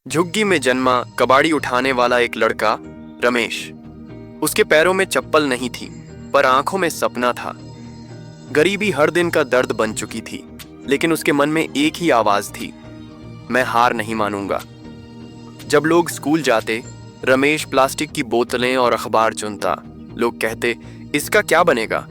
झुग्गी में जन्मा कबाड़ी उठाने वाला एक लड़का रमेश। उसके पैरों में चप्पल नहीं थी, पर आंखों में सपना था। गरीबी हर दिन का दर्द बन चुकी थी, लेकिन उसके मन में एक ही आवाज थी, मैं हार नहीं मानूंगा। जब लोग स्कूल जाते, रमेश प्लास्टिक की बोतलें और अखबार चुनता। लोग कहते, इसका क्या बनेगा?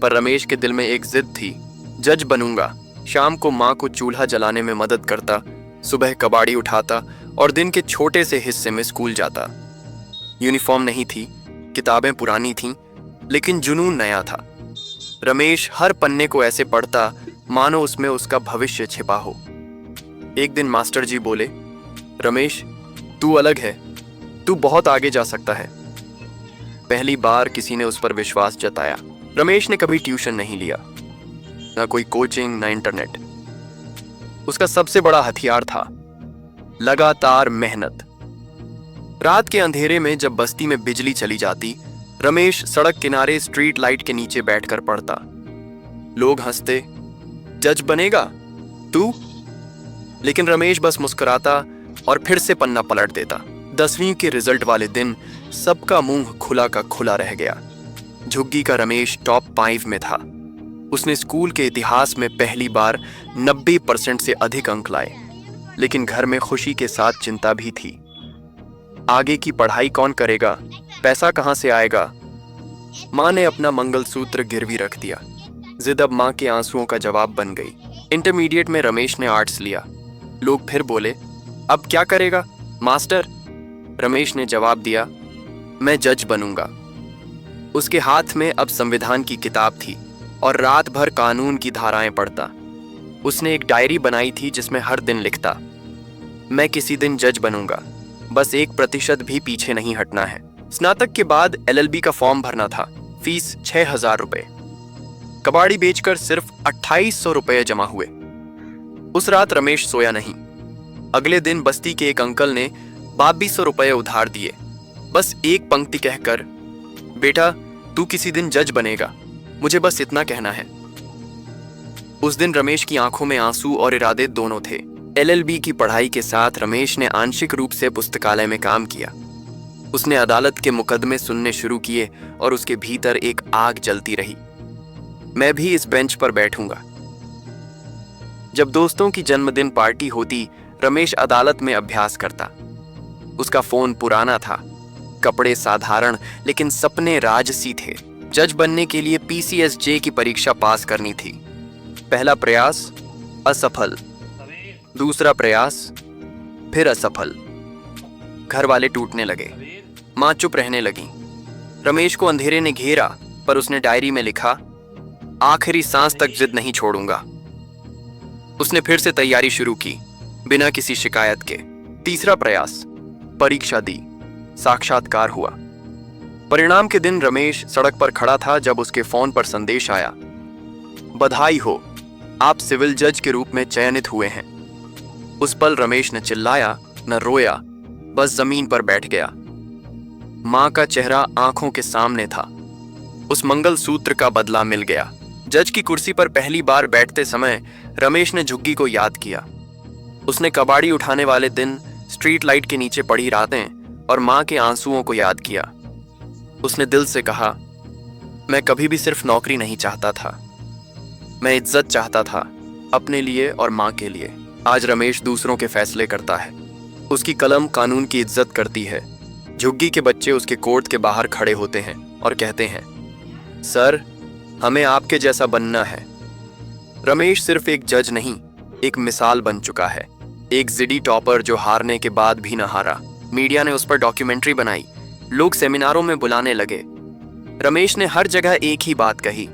पर रमेश के दिल में एक जिद थी, जज बनूंगा। शाम को माँ को चूल्हा जलाने में मदद करता, सुबह कबाड़ी उठाता और दिन के छोटे से हिस्से में स्कूल जाता। यूनिफॉर्म नहीं थी, किताबें पुरानी थीं, लेकिन जुनून नया था। रमेश हर पन्ने को ऐसे पढ़ता मानो उसमें उसका भविष्य छिपा हो। एक दिन मास्टर जी बोले, रमेश, तू अलग है, तू बहुत आगे जा सकता है। पहली बार किसी ने उस पर विश्वास जताया। रमेश ने कभी ट्यूशन नहीं लिया, ना कोई कोचिंग, ना इंटरनेट। उसका सबसे बड़ा हथियार था लगातार मेहनत। रात के अंधेरे में जब बस्ती में बिजली चली जाती, रमेश सड़क किनारे स्ट्रीट लाइट के नीचे बैठकर पढ़ता। लोग हंसते, जज बनेगा तू? लेकिन रमेश बस मुस्कुराता और फिर से पन्ना पलट देता। 10वीं के रिजल्ट वाले दिन सबका मुंह खुला का खुला रह गया। झुग्गी का रमेश टॉप 5 में था। उसने स्कूल के इतिहास में पहली बार 90% से अधिक अंक लाए। लेकिन घर में खुशी के साथ चिंता भी थी। आगे की पढ़ाई कौन करेगा? पैसा कहां से आएगा? मां ने अपना मंगलसूत्र गिरवी रख दिया। जिद अब मां के आंसुओं का जवाब बन गई। इंटरमीडिएट में रमेश ने आर्ट्स लिया। लोग फिर बोले, अब क्या करेगा मास्टर? रमेश ने जवाब दिया, मैं जज बनूंगा। उसके हाथ में अब संविधान की किताब थी और रात भर कानून की धाराएं पढ़ता। उसने एक डायरी बनाई थी जिसमें हर दिन लिखता, मैं किसी दिन जज बनूंगा, बस 1% भी पीछे नहीं हटना है। स्नातक के बाद LLB का फॉर्म भरना था, फीस 6000 रुपए। कबाड़ी बेचकर सिर्फ 2800 रुपए जमा हुए। उस रात रमेश सोया नहीं। अगले दिन बस्ती के एक अंकल ने 2200 रुपए उधार दिए, बस एक पंक्ति कहकर, बेटा तू किसी दिन जज बनेगा, मुझे बस इतना कहना है। उस दिन रमेश की आंखों में आंसू और इरादे दोनों थे। LLB की पढ़ाई के साथ रमेश ने आंशिक रूप से पुस्तकालय में काम किया। उसने अदालत के मुकदमे सुनने शुरू किए और उसके भीतर एक आग जलती रही, मैं भी इस बेंच पर बैठूंगा। जब दोस्तों की जन्मदिन पार्टी होती, रमेश अदालत में अभ्यास करता। उसका फोन पुराना था, कपड़े साधारण, लेकिन सपने राजसी थे। जज बनने के लिए PCSJ की परीक्षा पास करनी थी। पहला प्रयास असफल, दूसरा प्रयास फिर असफल। घर वाले टूटने लगे, मां चुप रहने लगी। रमेश को अंधेरे ने घेरा, पर उसने डायरी में लिखा, आखिरी सांस तक जिद नहीं छोड़ूंगा। उसने फिर से तैयारी शुरू की, बिना किसी शिकायत के। तीसरा प्रयास, परीक्षा दी, साक्षात्कार हुआ। परिणाम के दिन रमेश सड़क पर खड़ा था जब उसके फोन पर संदेश आया, बधाई हो, आप सिविल जज के रूप में चयनित हुए हैं। उस पल रमेश न चिल्लाया न रोया, बस जमीन पर बैठ गया। मां का चेहरा आंखों के सामने था। उस मंगलसूत्र का बदला मिल गया। जज की कुर्सी पर पहली बार बैठते समय रमेश ने झुग्गी को याद किया। उसने कबाड़ी उठाने वाले दिन, स्ट्रीट लाइट के नीचे पड़ी रातें और मां के आंसुओं को याद किया। उसने दिल से कहा, मैं कभी भी सिर्फ नौकरी नहीं चाहता था, मैं इज्जत चाहता था, अपने लिए और मां के लिए। आज रमेश दूसरों के फैसले करता है। उसकी कलम कानून की इज्जत करती है। झुग्गी के बच्चे उसके कोर्ट के बाहर खड़े होते हैं और कहते हैं, सर, हमें आपके जैसा बनना है। रमेश सिर्फ एक जज नहीं, एक मिसाल बन चुका है। एक जिडी टॉपर जो हारने के बाद भी न हारा। मीडिया ने उस पर डॉक्यूमेंट्री बनाई, लोग सेमिनारों में बुलाने लगे। रमेश ने हर जगह एक ही बात कही,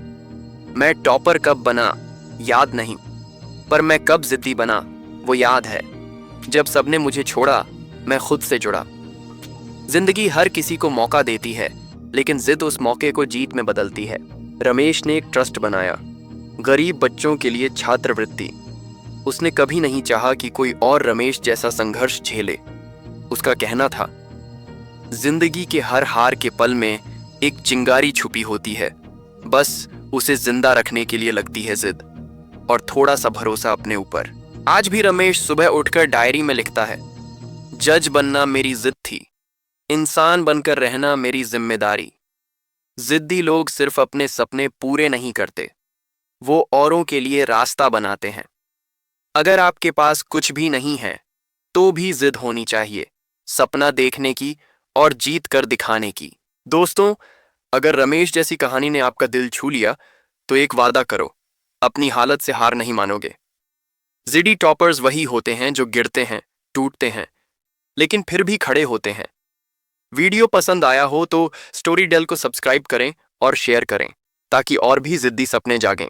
मैं टॉपर कब बना याद नहीं, पर मैं कब जिद्दी बना वो याद है। जब सबने मुझे छोड़ा, मैं खुद से जुड़ा। जिंदगी हर किसी को मौका देती है, लेकिन जिद उस मौके को जीत में बदलती है। रमेश ने एक ट्रस्ट बनाया, गरीब बच्चों के लिए छात्रवृत्ति। उसने कभी नहीं चाहा कि कोई और रमेश जैसा संघर्ष झेले। उसका कहना था, जिंदगी के हर हार के पल में एक चिंगारी छुपी होती है, बस उसे जिंदा रखने के लिए लगती है जिद और थोड़ा सा भरोसा अपने ऊपर। आज भी रमेश सुबह उठकर डायरी में लिखता है, जज बनना मेरी जिद थी, इंसान बनकर रहना मेरी जिम्मेदारी। जिद्दी लोग सिर्फ अपने सपने पूरे नहीं करते, वो औरों के लिए रास्ता बनाते हैं। अगर आपके पास कुछ भी नहीं है तो भी जिद होनी चाहिए, सपना देखने की और जीत कर दिखाने की। दोस्तों, अगर रमेश जैसी कहानी ने आपका दिल छू लिया तो एक वादा करो, अपनी हालत से हार नहीं मानोगे। जिडी टॉपर्स वही होते हैं जो गिरते हैं, टूटते हैं, लेकिन फिर भी खड़े होते हैं। वीडियो पसंद आया हो तो स्टोरी डेल को सब्सक्राइब करें और शेयर करें ताकि और भी जिद्दी सपने जागें।